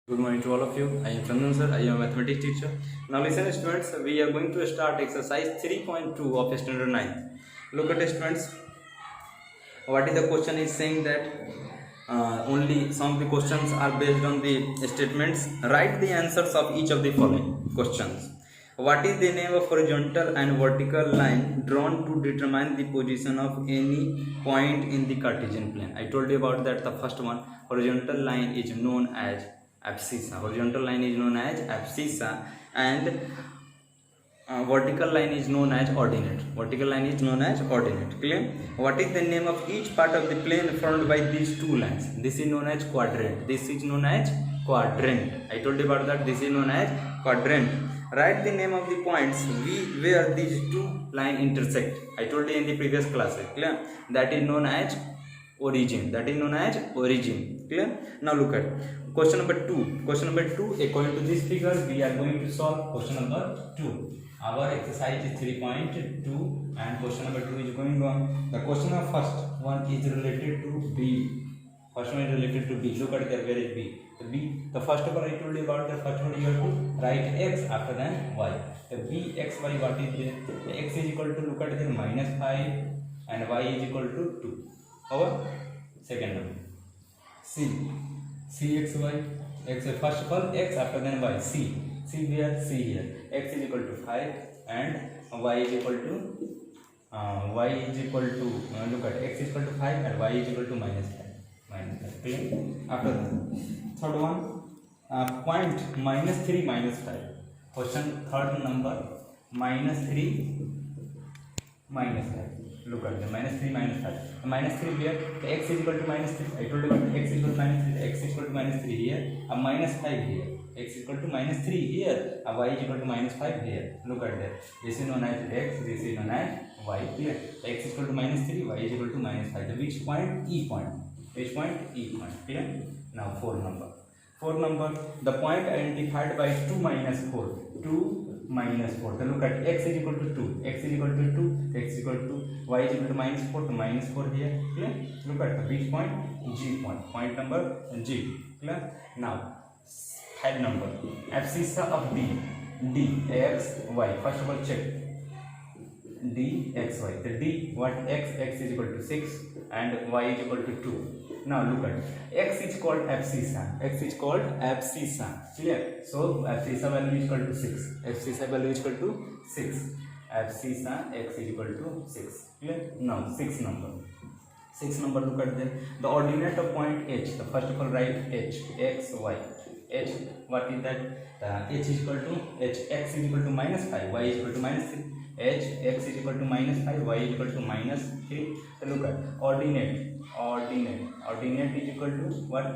Good morning to all of you. I am Chandan sir. I am a mathematics teacher. Now listen students, we are going to start exercise 3.2 of standard 9. Look at students. What is the question is saying that only some of the questions are based on the statements. Write the answers of each of the following questions. What is the name of horizontal and vertical line drawn to determine the position of any point in the Cartesian plane? I told you about that. The first one, horizontal line is known as abscissa. Horizontal line is known as abscissa, and vertical line is known as ordinate. Vertical line is known as ordinate. Clear? What is the name of each part of the plane formed by these two lines? This is known as quadrant. This is known as quadrant. I told you about that. This is known as quadrant. Write the name of the points where these two lines intersect. I told you in the previous class. Clear? That is known as origin. That is known as origin. Clear? Now look at question number 2. Question number 2, according to this figure, we are going to solve question number 2. Our exercise is 3.2 and question number 2 is going on. The question of first one is related to B. First one is related to B. Look at there, where is B? The B, the first one I told you about, the first one you have to write x after then y. The B, x, y, what is there? The x is equal to, look at there, -5 and y is equal to 2. Our second one. C. C, x, y. X, first of all, x after then y. C. C here, C here. X is equal to 5 and y is equal to look at x is equal to 5 and y is equal to -5. After that, third one, point -3 -5. Question third number, -3 -5. Look at the -3 -5. The -3 here, the x is equal to -3. I told you about x is equal to -3. X is equal to -3 here, a -5 here. X is equal to -3 here, a y is equal to -5 here. Look at that. This is known as x. This is known as y. Clear? X is equal to -3. Y is equal to -5. The which point? E point. Which point? E point. Clear? Now fourth number. Fourth number. The point identified by 2 minus 4. 2 minus 4. So look at x is equal to 2. X is equal to 2. X is equal to y is equal to -4. So -4 here. Clear? Look at the which point? G point. Point number G. Clear? Now head number. Abscissa of D. D x y. First of all check. D x y. The D what x is equal to 6 and y is equal to 2. Now look at x is called abscissa. X is called abscissa. Clear? So abscissa value is equal to 6. Abscissa value is equal to 6. Abscissa x is equal to 6. Clear? Now 6 number. 6 number, look at them. The ordinate of point H. The first of all write H. X y. H, what is that? H is equal to H x is equal to -5. Y is equal to -3. H x is equal to -5. Y is equal to -3. So look at ordinate. Ordinate is equal to what?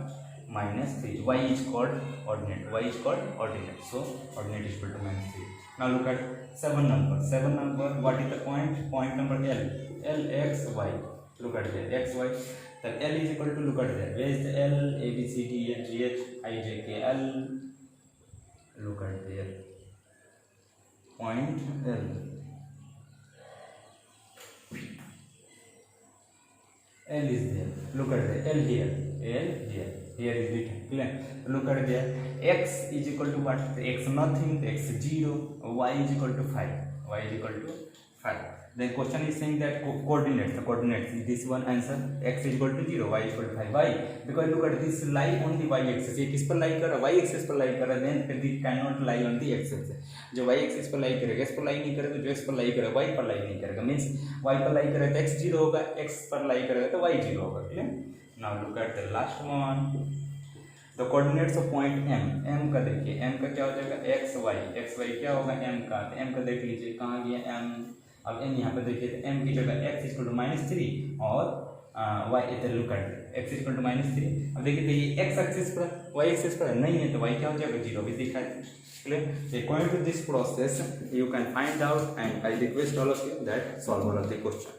-3. Y is called ordinate. Y is called ordinate. So ordinate is equal to -3. Now look at 7 number. 7 number. What is the point? Point number L. L x y. Look at there. X y. The L is equal to, look at there. Where is the L? A B C D E F G H I J K L. Look at there. Point L. L is there. Look at there. L here. L here. Here is written. Clear? Look at there. X is equal to what? X nothing. X 0. Y is equal to 5. Y is equal to 5. The question is saying that coordinates. The coordinates. This one answer. X is equal to 0. Y is equal to 5. Why? Because look at this lie on the y axis. ये किस पर lie कर रहा? Y axis पर lie कर रहा. Then it cannot lie on the x axis. जो y axis पर lie करेगा, x पर lie नहीं करेगा, जो x पर lie करेगा, y पर lie नहीं करेगा. Means y पर lie करेगा तो x 0 होगा, x पर lie करेगा तो y 0 होगा. Clear? Now look at the last one. The coordinates of point M. M का देखिए. M का क्या हो जाएगा? x y. x y क्या होगा? M का. तो M का देख लीजिए कहाँ गया M. अब m यहाँ पे देखिए तो m की जगह x इक्वल टू -3 और y इधर look at x equal to -3. अब देखिए तो ये x एक्सिस पर y एक्सिस पर नहीं है तो y क्या हो जाएगा? 0 भी दिखा है. Clear? According to this process you can find out and I request all of you that solve all of the question.